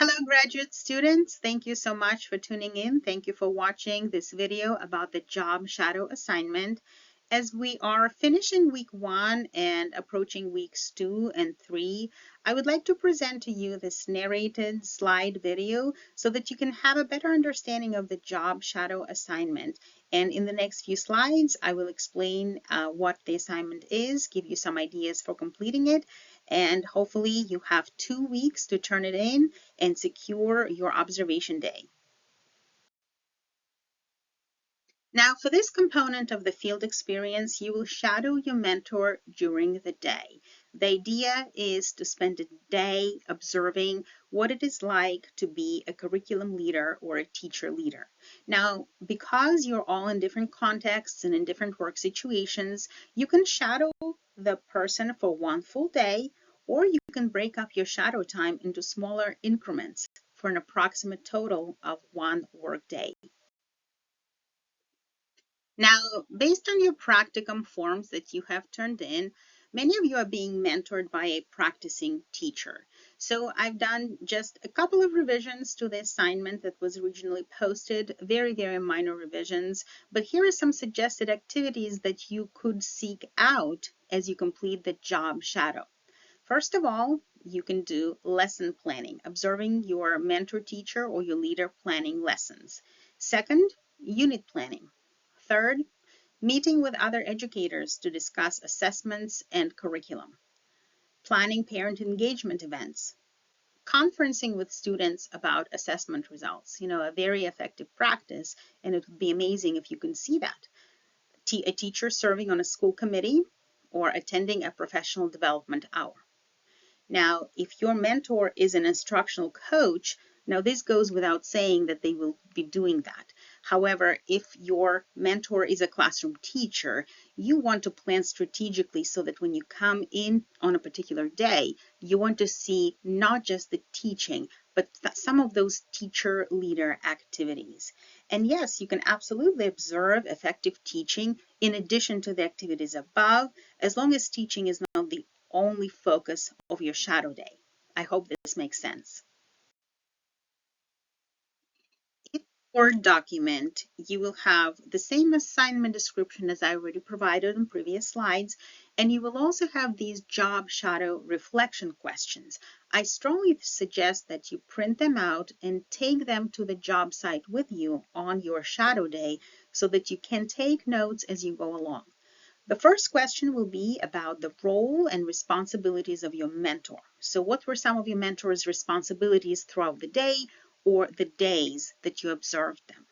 Hello, graduate students. Thank you so much for tuning in. Thank you for watching this video about the job shadow assignment. As we are finishing week 1 and approaching weeks 2 and 3, I would like to present to you this narrated slide video so that you can have a better understanding of the job shadow assignment. And in the next few slides, I will explain what the assignment is, give you some ideas for completing it, and hopefully you have 2 weeks to turn it in and secure your observation day. Now, for this component of the field experience, you will shadow your mentor during the day. The idea is to spend a day observing what it is like to be a curriculum leader or a teacher leader. Now, because you're all in different contexts and in different work situations, you can shadow the person for one full day, or you can break up your shadow time into smaller increments for an approximate total of one work day. Now, based on your practicum forms that you have turned in, many of you are being mentored by a practicing teacher. So I've done just a couple of revisions to the assignment that was originally posted, very, very minor revisions, but here are some suggested activities that you could seek out as you complete the job shadow. First of all, you can do lesson planning, observing your mentor teacher or your leader planning lessons. Second, unit planning. Third, meeting with other educators to discuss assessments and curriculum. Planning parent engagement events. Conferencing with students about assessment results. A very effective practice, and it would be amazing if you can see that. A teacher serving on a school committee or attending a professional development hour. Now, if your mentor is an instructional coach, now this goes without saying that they will be doing that. However, if your mentor is a classroom teacher, you want to plan strategically so that when you come in on a particular day, you want to see not just the teaching, but some of those teacher leader activities. And yes, you can absolutely observe effective teaching in addition to the activities above, as long as teaching is not the only focus of your shadow day. I hope this makes sense. In the Word document, you will have the same assignment description as I already provided in previous slides, and you will also have these job shadow reflection questions. I strongly suggest that you print them out and take them to the job site with you on your shadow day so that you can take notes as you go along. The first question will be about the role and responsibilities of your mentor. So what were some of your mentor's responsibilities throughout the day or the days that you observed them?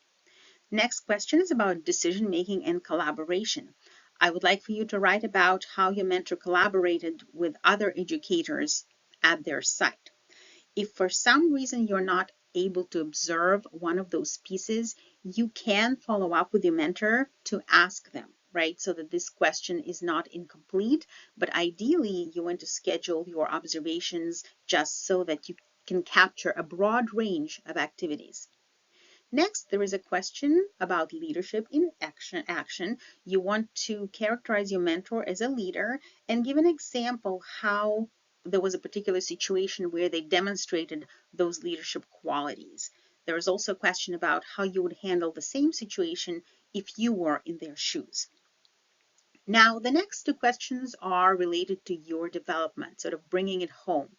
Next question is about decision-making and collaboration. I would like for you to write about how your mentor collaborated with other educators at their site. If for some reason you're not able to observe one of those pieces, you can follow up with your mentor to ask them, right? So that this question is not incomplete, but ideally you want to schedule your observations just so that you can capture a broad range of activities. Next, there is a question about leadership in action. You want to characterize your mentor as a leader and give an example how there was a particular situation where they demonstrated those leadership qualities. There is also a question about how you would handle the same situation if you were in their shoes. Now, the next two questions are related to your development, sort of bringing it home.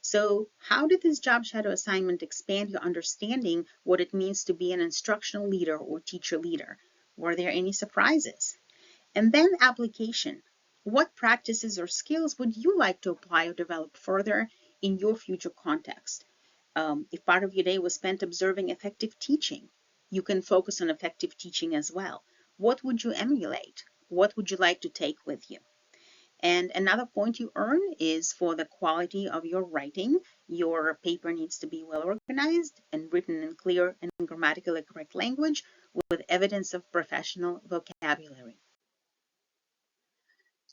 So how did this job shadow assignment expand your understanding what it means to be an instructional leader or teacher leader? Were there any surprises? And then application. What practices or skills would you like to apply or develop further in your future context? If part of your day was spent observing effective teaching, you can focus on effective teaching as well. What would you emulate? What would you like to take with you? And another point you earn is for the quality of your writing. Your paper needs to be well organized and written in clear and grammatically correct language with evidence of professional vocabulary.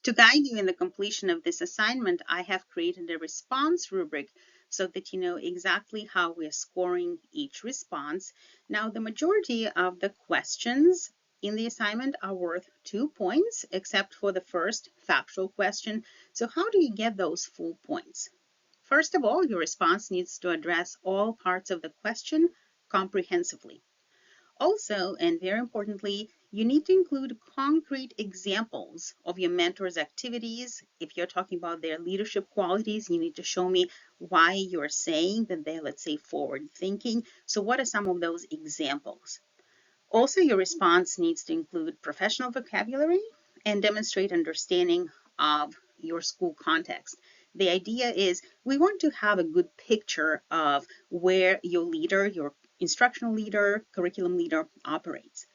To guide you in the completion of this assignment, I have created a response rubric so that you know exactly how we're scoring each response. Now, the majority of the questions in the assignment are worth 2 points, except for the first factual question. So how do you get those full points? First of all, your response needs to address all parts of the question comprehensively. Also, and very importantly, you need to include concrete examples of your mentor's activities. If you're talking about their leadership qualities, you need to show me why you're saying that they're, let's say, forward thinking. So what are some of those examples? Also, your response needs to include professional vocabulary and demonstrate understanding of your school context. The idea is we want to have a good picture of where your leader, your instructional leader, curriculum leader operates.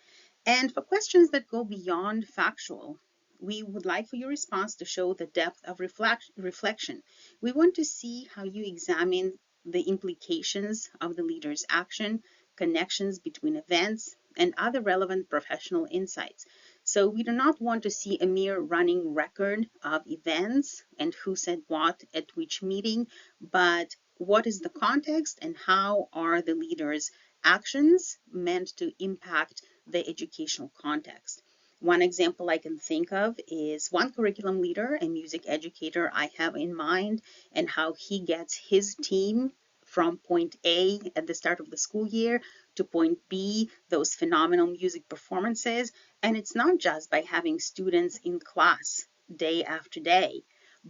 And for questions that go beyond factual, we would like for your response to show the depth of reflection. We want to see how you examine the implications of the leader's action, connections between events, and other relevant professional insights. So we do not want to see a mere running record of events and who said what at which meeting, but what is the context and how are the leaders' actions meant to impact the educational context. One example I can think of is one curriculum leader, a music educator I have in mind, and how he gets his team from point A at the start of the school year to point B, those phenomenal music performances. And it's not just by having students in class day after day,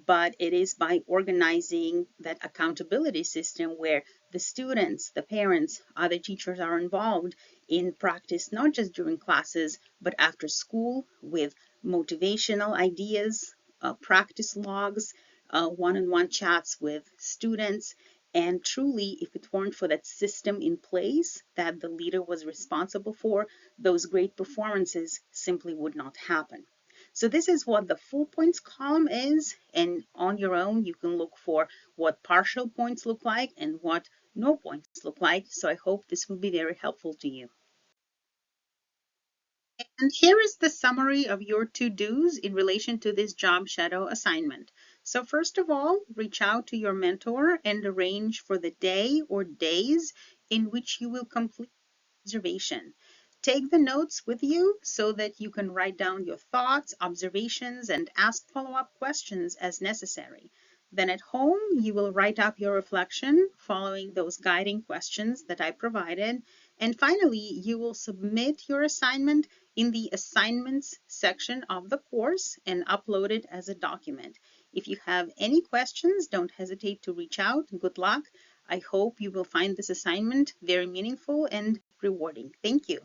but it is by organizing that accountability system where the students, the parents, other teachers are involved in practice, not just during classes, but after school with motivational ideas, practice logs, one-on-one chats with students. And truly, if it weren't for that system in place that the leader was responsible for, those great performances simply would not happen. So this is what the full points column is, and on your own you can look for what partial points look like and what no points look like. So I hope this will be very helpful to you. And here is the summary of your to-dos in relation to this job shadow assignment. So first of all, reach out to your mentor and arrange for the day or days in which you will complete observation. Take the notes with you so that you can write down your thoughts, observations, and ask follow-up questions as necessary. Then at home, you will write up your reflection following those guiding questions that I provided. And finally, you will submit your assignment in the assignments section of the course and upload it as a document. If you have any questions, don't hesitate to reach out. Good luck. I hope you will find this assignment very meaningful and rewarding. Thank you.